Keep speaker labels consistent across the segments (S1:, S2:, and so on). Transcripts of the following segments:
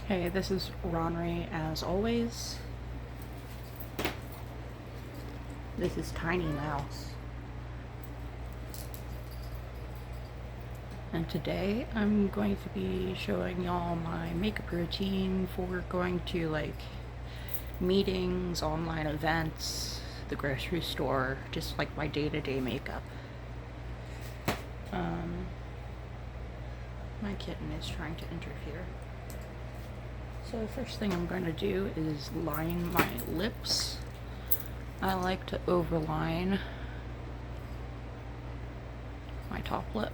S1: Hey, this is Ronry as always. This is Tiny Mouse. And today I'm going to be showing y'all my makeup routine for going to like meetings, online events, the grocery store, just like my day-to-day makeup. My kitten is trying to interfere. So the first thing I'm going to do is line my lips. I like to overline my top lip.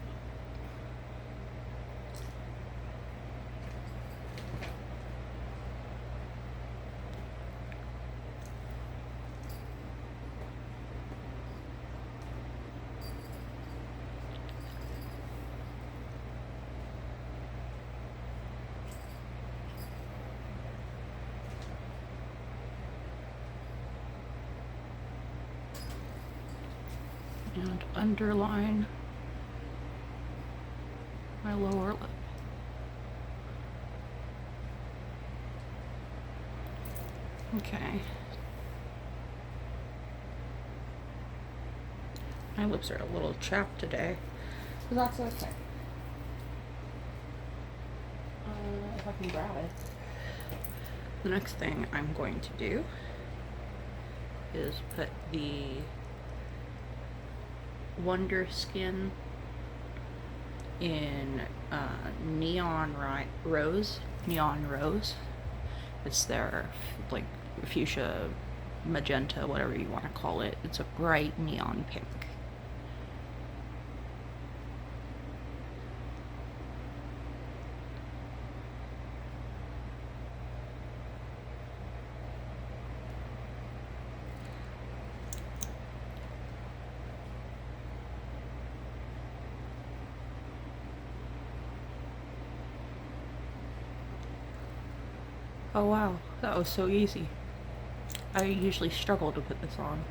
S1: And underline my lower lip. Okay. My lips are a little chapped today, but that's okay. If I can grab it. The next thing I'm going to do is put the Wonderskin in neon rose. It's their like fuchsia, magenta, whatever you want to call it. It's a bright neon pink. Oh wow, that was so easy. I usually struggle to put this on.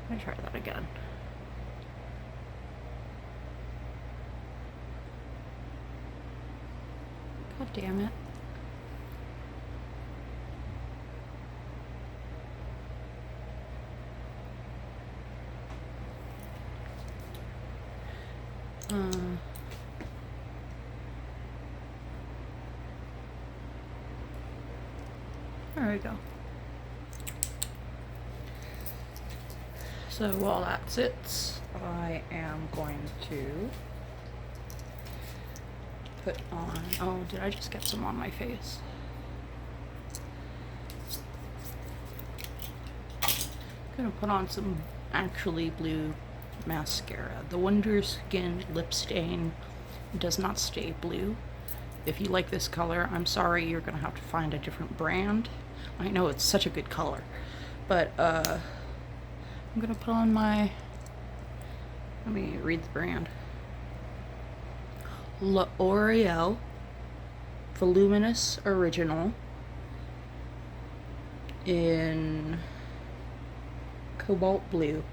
S1: Let me try that again. God damn it. There we go. So while that sits, I am going to put on, oh, did I just get some on my face? I'm gonna put on some actually blue mascara. The Wonderskin lip stain does not stay blue. If you like this color, I'm sorry, you're gonna have to find a different brand. I know it's such a good color, but I'm gonna put on my, let me read the brand. L'Oreal Voluminous Original in Cobalt Blue.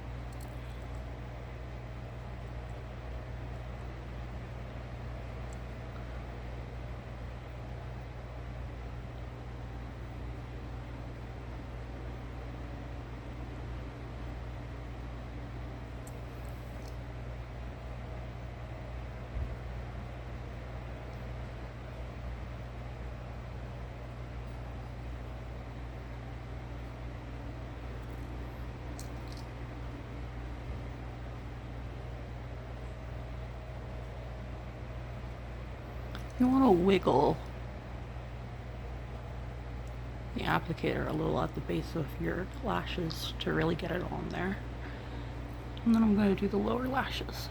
S1: You want to wiggle the applicator a little at the base of your lashes to really get it on there. And then I'm going to do the lower lashes.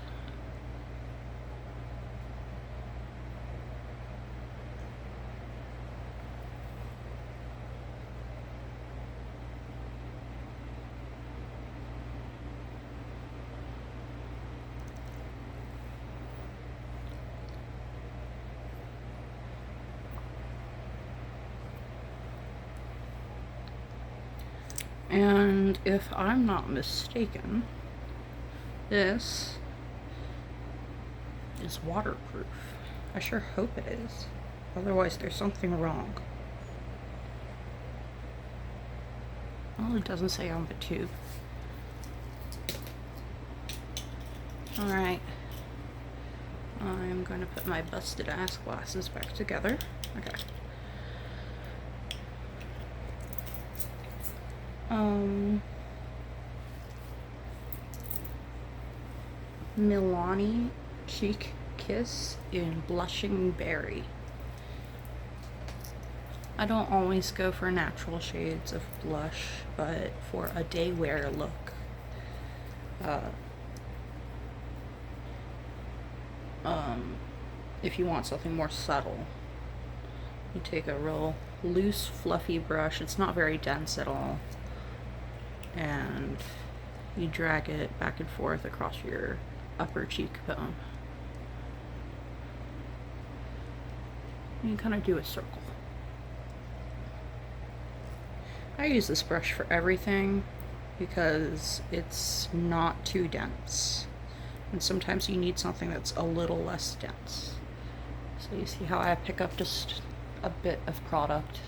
S1: And if I'm not mistaken, this is waterproof. I sure hope it is. Otherwise, there's something wrong. Well, it doesn't say on the tube. Alright. I'm going to put my busted ass glasses back together. Okay. Milani Cheek Kiss in Blushing Berry. I don't always go for natural shades of blush, but for a day wear look, if you want something more subtle, you take a real loose, fluffy brush. It's not very dense at all, and you drag it back and forth across your upper cheekbone. And you kind of do a circle. I use this brush for everything because it's not too dense, and sometimes you need something that's a little less dense. So you see how I pick up just a bit of product,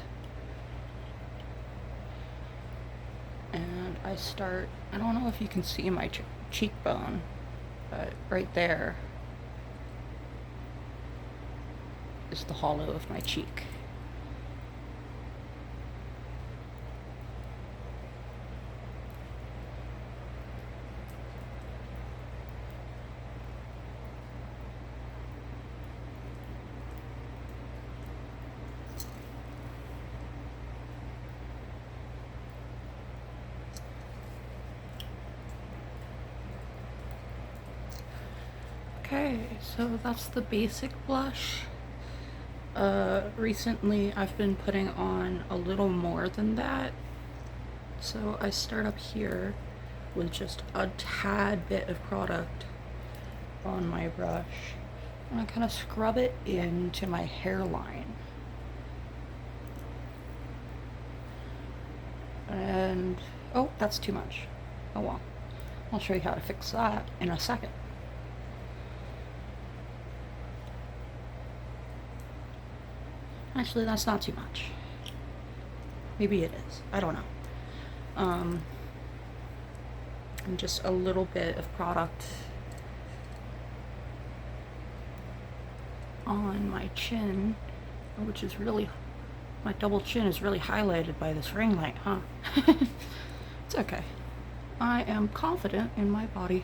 S1: and I start, I don't know if you can see my cheekbone, but right there is the hollow of my cheek. Okay, so that's the basic blush. Recently I've been putting on a little more than that. So I start up here with just a tad bit of product on my brush, and I kind of scrub it into my hairline. And, oh, that's too much. Oh well. I'll show you how to fix that in a second. Actually, that's not too much. Maybe it is. I don't know. And just a little bit of product on my chin, which is really, my double chin is really highlighted by this ring light, huh? It's okay. I am confident in my body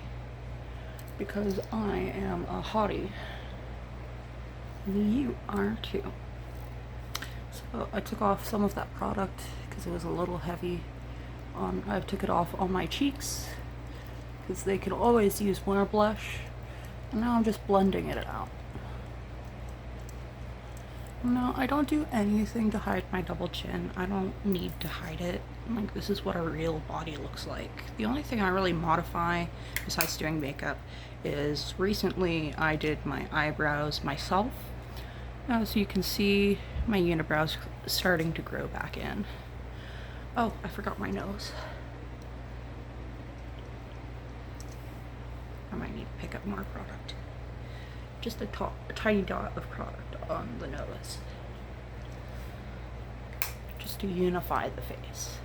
S1: because I am a hottie. You are too. So I took off some of that product because it was a little heavy. I took it off on my cheeks because they could always use more blush, and now I'm just blending it out. No, I don't do anything to hide my double chin. I don't need to hide it. Like, this is what a real body looks like. The only thing I really modify besides doing makeup is recently I did my eyebrows myself. As you can see, my unibrows starting to grow back in. Oh, I forgot my nose. I might need to pick up more product. Just a tiny dot of product on the nose. Just to unify the face.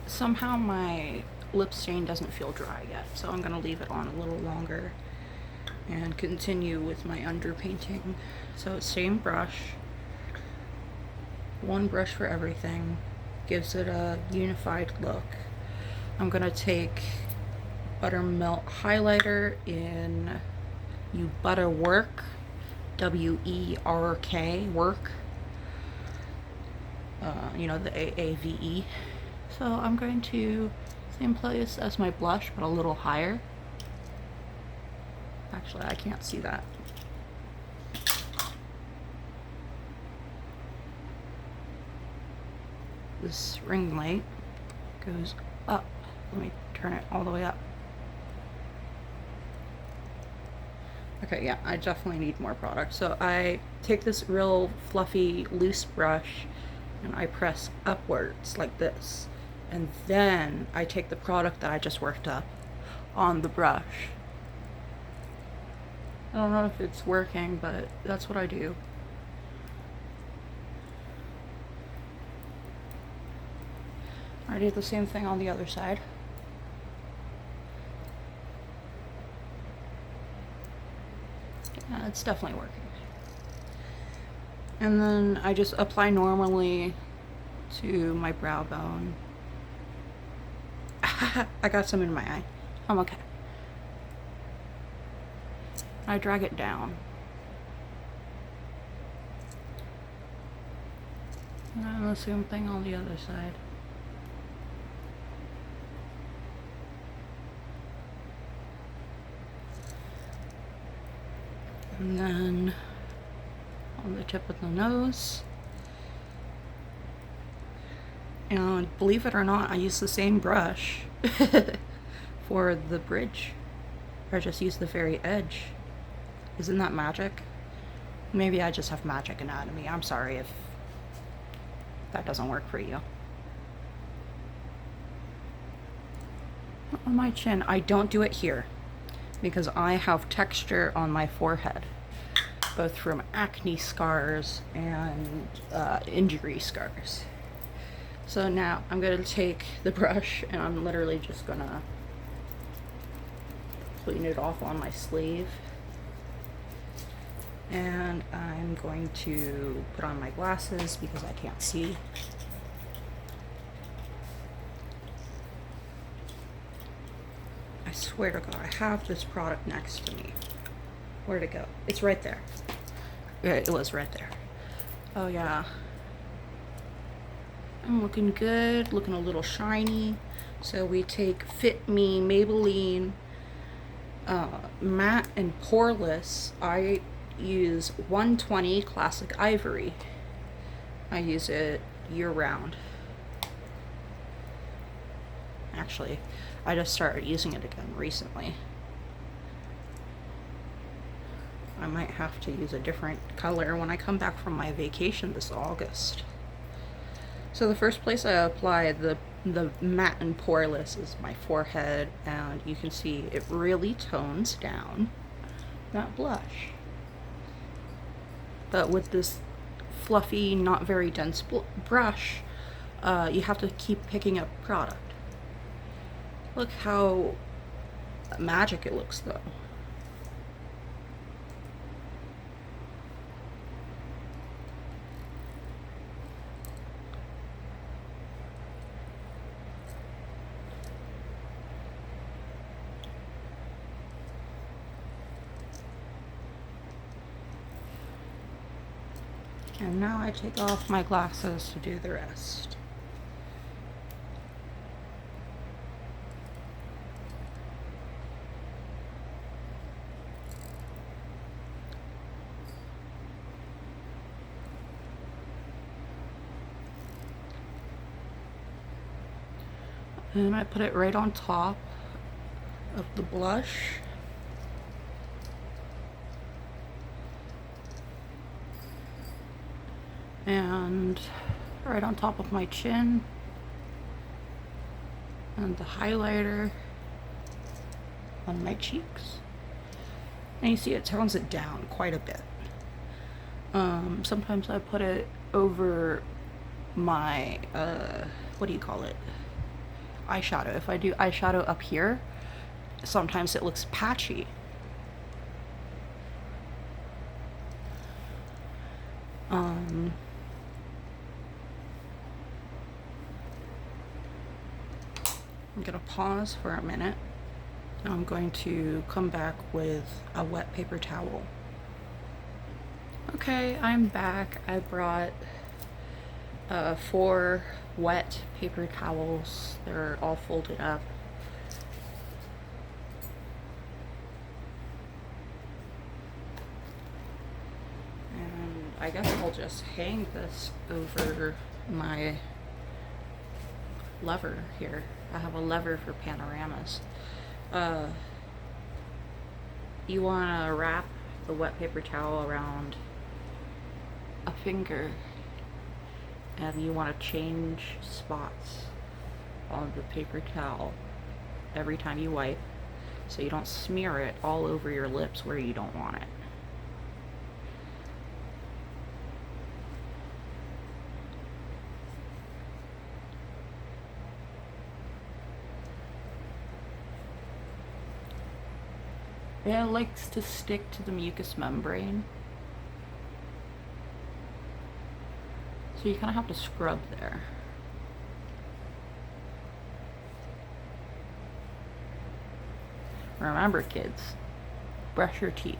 S1: Somehow my lip stain doesn't feel dry yet, so I'm gonna leave it on a little longer and continue with my underpainting. So same brush, one brush for everything, gives it a unified look. I'm gonna take Buttermelt highlighter in You Butta Werk, W-E-R-K, work, you know, the A-A-V-E. So I'm going to same place as my blush, but a little higher. Actually, I can't see that. This ring light goes up. Let me turn it all the way up. Okay, yeah, I definitely need more product. So I take this real fluffy, loose brush and I press upwards like this. And then I take the product that I just worked up on the brush. I don't know if it's working, but that's what I do. I do the same thing on the other side. Yeah, it's definitely working. And then I just apply normally to my brow bone. I got some in my eye. I'm okay. I drag it down. And the same thing on the other side. And then on the tip of the nose. And believe it or not, I use the same brush for the bridge. I just use the very edge. Isn't that magic? Maybe I just have magic anatomy. I'm sorry if that doesn't work for you. On my chin, I don't do it here because I have texture on my forehead, both from acne scars and injury scars. So now I'm going to take the brush and I'm literally just going to clean it off on my sleeve. And I'm going to put on my glasses because I can't see. I swear to God, I have this product next to me. Where'd it go? It's right there. Yeah, it was right there. Oh yeah. I'm looking good, looking a little shiny. So we take Fit Me Maybelline Matte and Poreless. I use 120 Classic Ivory. I use it year-round. Actually, I just started using it again recently. I might have to use a different color when I come back from my vacation this August. So the first place I apply the matte and poreless is my forehead, and you can see it really tones down that blush. But with this fluffy, not very dense brush, you have to keep picking up product. Look how magic it looks though. And now I take off my glasses to do the rest. And I put it right on top of the blush. And right on top of my chin. And the highlighter on my cheeks. And you see it tones it down quite a bit. Sometimes I put it over my, what do you call it? Eyeshadow. If I do eyeshadow up here, sometimes it looks patchy. I'm gonna pause for a minute. I'm going to come back with a wet paper towel. Okay, I'm back. I brought 4 wet paper towels. They're all folded up. And I guess I'll just hang this over my lever here. I have a lever for panoramas. you want to wrap the wet paper towel around a finger, and you want to change spots on the paper towel every time you wipe, so you don't smear it all over your lips where you don't want it. It likes to stick to the mucous membrane, so you kind of have to scrub there. Remember, kids, brush your teeth.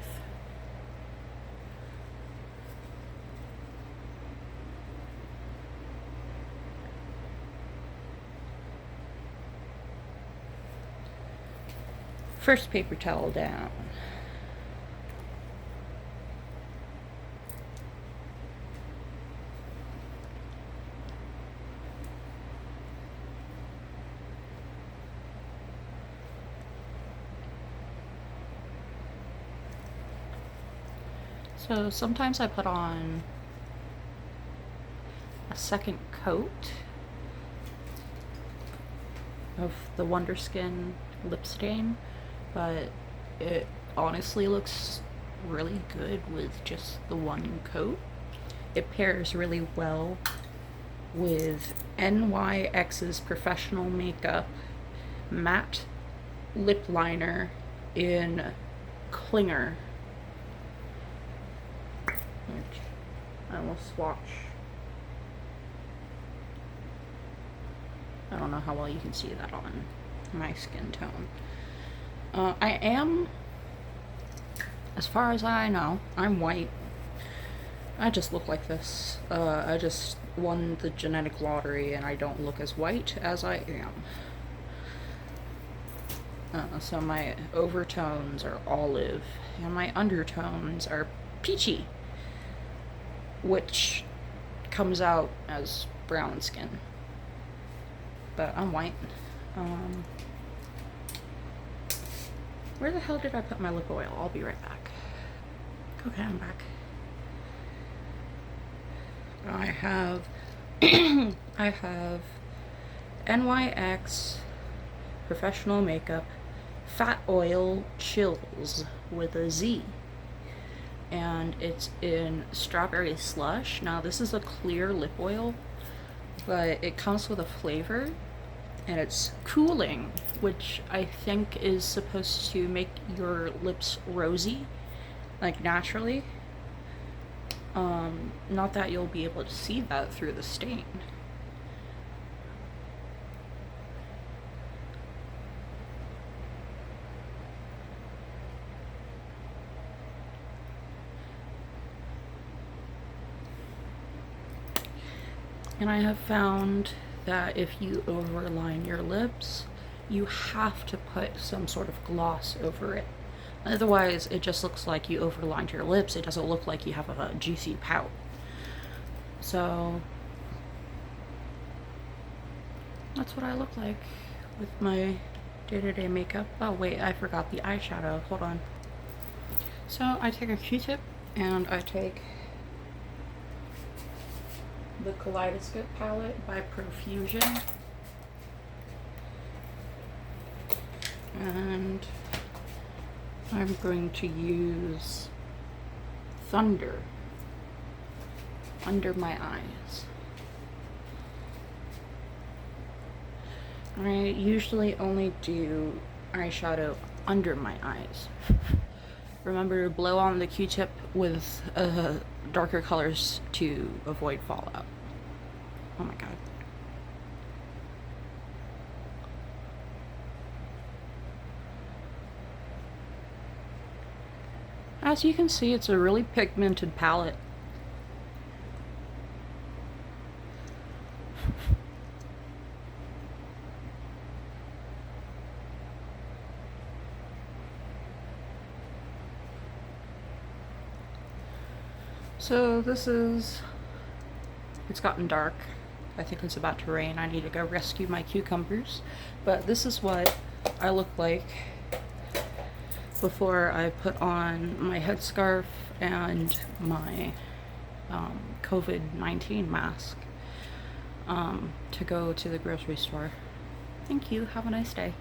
S1: First paper towel down. So sometimes I put on a second coat of the Wonderskin lip stain, but it honestly looks really good with just the one coat. It pairs really well with NYX's Professional Makeup Matte Lip Liner in Clinger, which I will swatch. I don't know how well you can see that on my skin tone. I am, as far as I know, I'm white. I just look like this. I just won the genetic lottery and I don't look as white as I am. So my overtones are olive and my undertones are peachy, which comes out as brown skin. But I'm white. Where the hell did I put my lip oil? I'll be right back. Okay, I'm back. I have I have NYX Professional Makeup Fat Oil Chills with a Z, and it's in Strawberry Slush. Now this is a clear lip oil, but it comes with a flavor and it's cooling, which I think is supposed to make your lips rosy, like naturally. Not that you'll be able to see that through the stain. And I have found that if you overline your lips, you have to put some sort of gloss over it. Otherwise, it just looks like you overlined your lips. It doesn't look like you have a juicy pout. So that's what I look like with my day-to-day makeup. Oh wait, I forgot the eyeshadow. Hold on. So I take a Q-tip and I take the Kaleidoscope palette by Profusion, and I'm going to use Thunder under my eyes. I usually only do eyeshadow under my eyes. Remember to blow on the Q-tip with darker colors to avoid fallout. Oh my god. As you can see, it's a really pigmented palette. So this is, it's gotten dark. I think it's about to rain. I need to go rescue my cucumbers. But this is what I look like before I put on my headscarf and my COVID-19 mask to go to the grocery store. Thank you. Have a nice day.